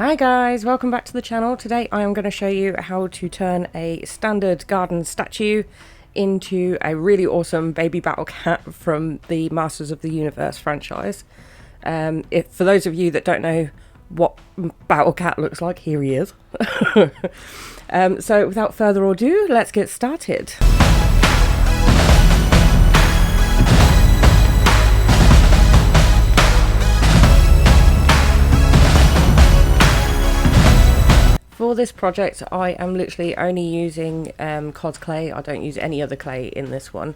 Hi guys, welcome back to the channel. Today I am going to show you how to turn a standard garden statue into a really awesome baby battle cat from the Masters of the Universe franchise. For those of you that don't know what battle cat looks like, here he is. So without further ado, let's get started. For this project, I am literally only using cod clay. I don't use any other clay in this one.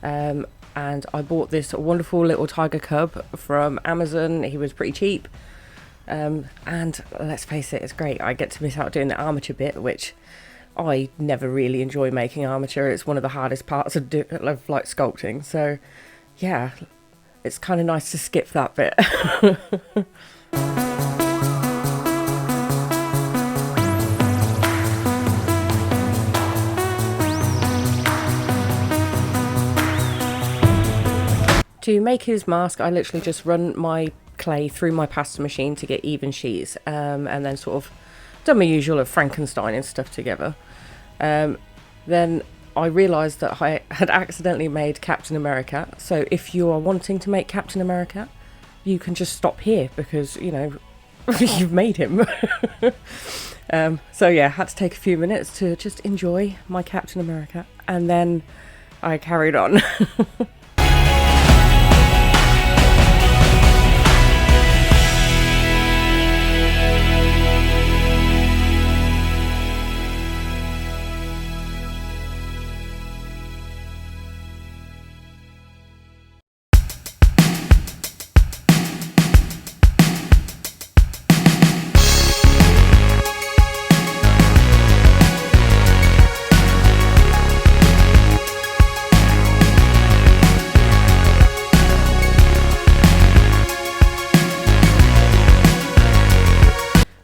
And I bought this wonderful little tiger cub from Amazon. He was pretty cheap. And let's face it, it's great. I get to miss out doing the armature bit, which I never really enjoy making armature. It's one of the hardest parts of like sculpting. So yeah, it's kind of nice to skip that bit. To make his mask, I literally just run my clay through my pasta machine to get even sheets, and then sort of done my usual of Frankenstein and stuff together. Then I realised that I had accidentally made Captain America, so if you are wanting to make Captain America, you can just stop here because, you know, you've made him. So yeah, had to take a few minutes to just enjoy my Captain America, and then I carried on.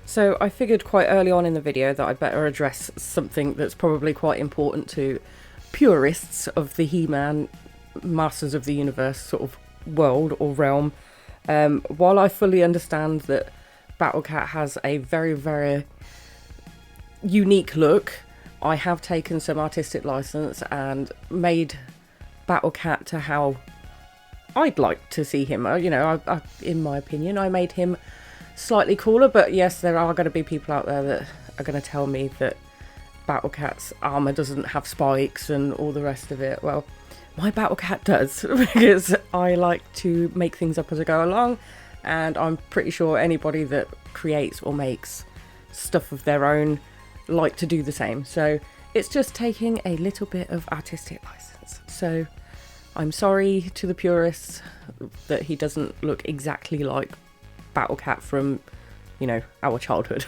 So I figured quite early on in the video that I'd better address something that's probably quite important to purists of the He-Man Masters of the Universe sort of world or realm. While I fully understand that Battle Cat has a very, very unique look, I have taken some artistic license and made Battle Cat to how I'd like to see him. You know, in my opinion, I made him slightly cooler, but yes, there are going to be people out there that are going to tell me that Battle Cat's armor doesn't have spikes and all the rest of it. Well, my Battle Cat does, because I like to make things up as I go along, and I'm pretty sure anybody that creates or makes stuff of their own like to do the same. So it's just taking a little bit of artistic license. So I'm sorry to the purists that he doesn't look exactly like Battle Cat from, you know, our childhood.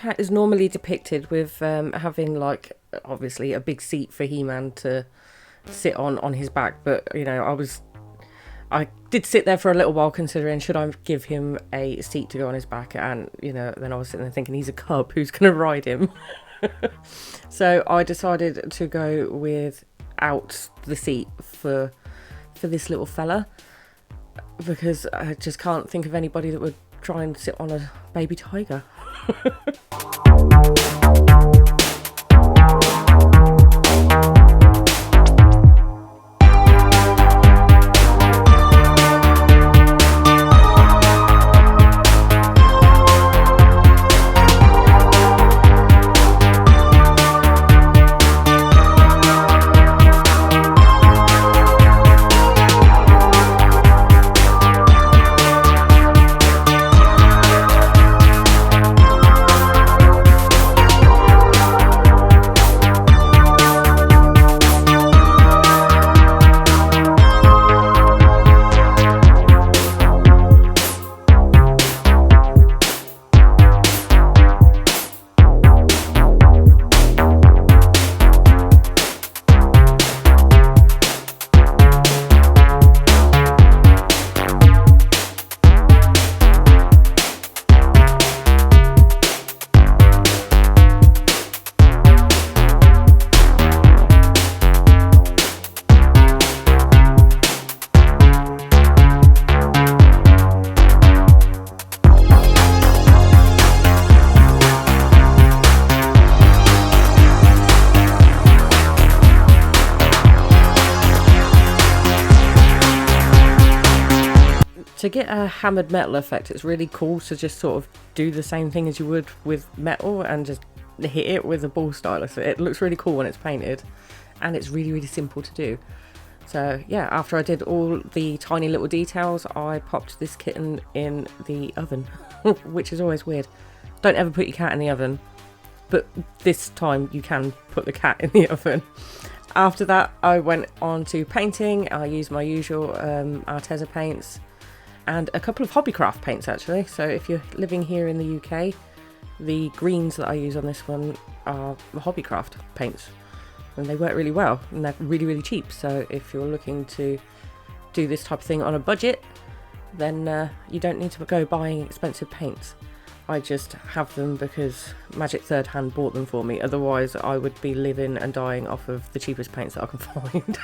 cat is normally depicted with having, like, obviously a big seat for He-Man to sit on his back, but you know, I did sit there for a little while considering should I give him a seat to go on his back, and you know, then I was sitting there thinking he's a cub, who's going to ride him? So I decided to go without the seat for this little fella, because I just can't think of anybody that would try and sit on a baby tiger. To get a hammered metal effect, it's really cool to just sort of do the same thing as you would with metal and just hit it with a ball stylus. It looks really cool when it's painted, and it's really, really simple to do. So yeah, after I did all the tiny little details, I popped this kitten in the oven, which is always weird. Don't ever put your cat in the oven, but this time you can put the cat in the oven. After that, I went on to painting. I used my usual arteza paints and a couple of hobbycraft paints actually. So if you're living here in the UK, the greens that I use on this one are hobbycraft paints, and they work really well, and they're really, really cheap. So if you're looking to do this type of thing on a budget, then you don't need to go buying expensive paints. I just have them because Magic Third Hand bought them for me. Otherwise I would be living and dying off of the cheapest paints that I can find.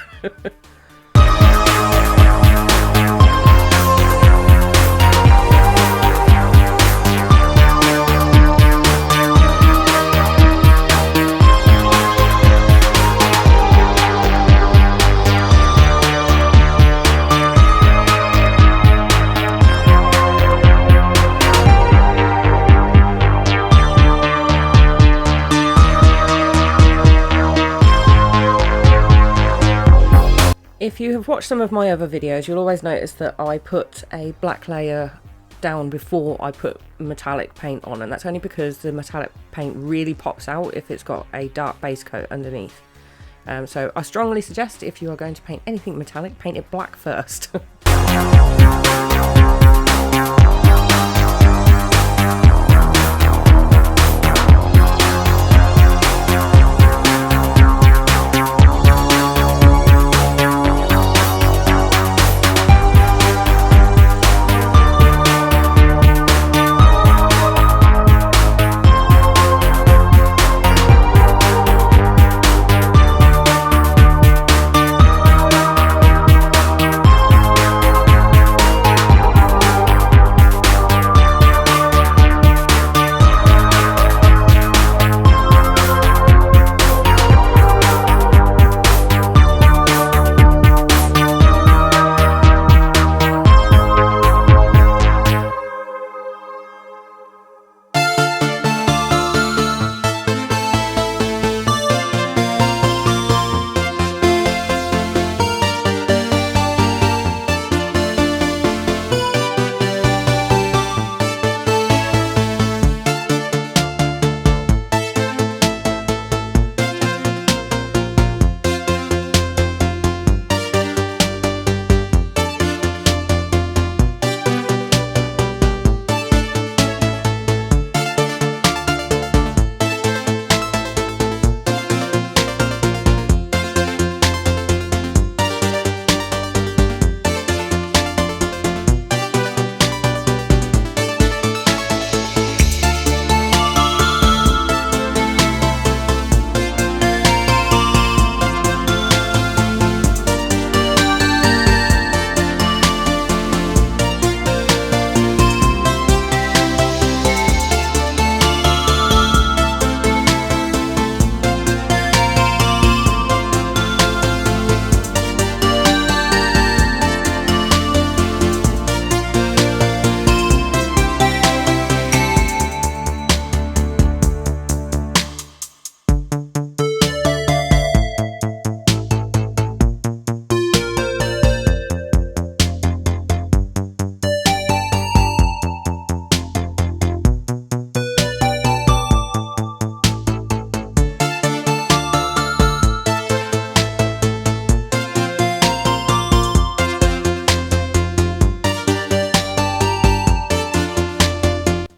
If you have watched some of my other videos, you'll always notice that I put a black layer down before I put metallic paint on, and that's only because the metallic paint really pops out if it's got a dark base coat underneath. So I strongly suggest, if you are going to paint anything metallic, paint it black first.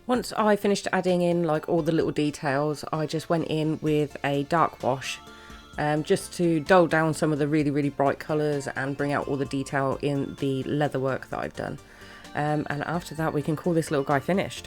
Once I finished adding in like all the little details, I just went in with a dark wash just to dull down some of the really bright colours and bring out all the detail in the leather work that I've done. And after that we can call this little guy finished.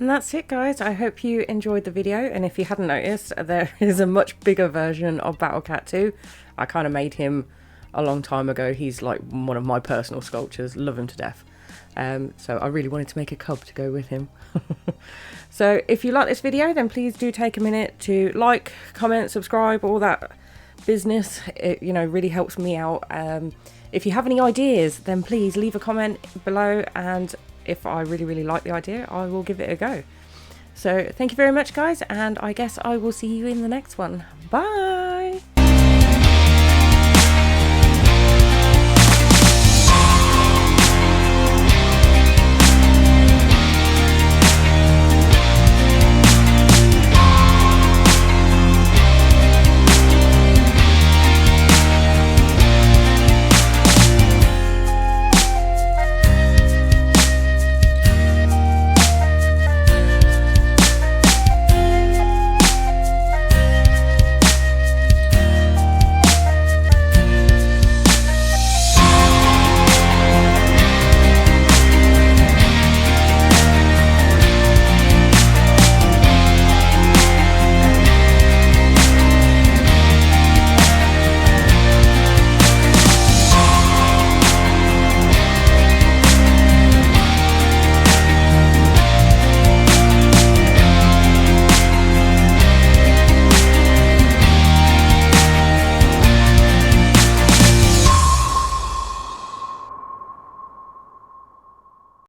And that's it, guys. I hope you enjoyed the video, and if you hadn't noticed, there is a much bigger version of Battle Cat 2. I kind of made him a long time ago. He's like one of my personal sculptures, love him to death. So I really wanted to make a cub to go with him. So if you like this video, then please do take a minute to like, comment, subscribe, all that business. It, you know, really helps me out. If you have any ideas, then please leave a comment below, and if I really like the idea, I will give it a go. So thank you very much, guys, and I guess I will see you in the next one. Bye!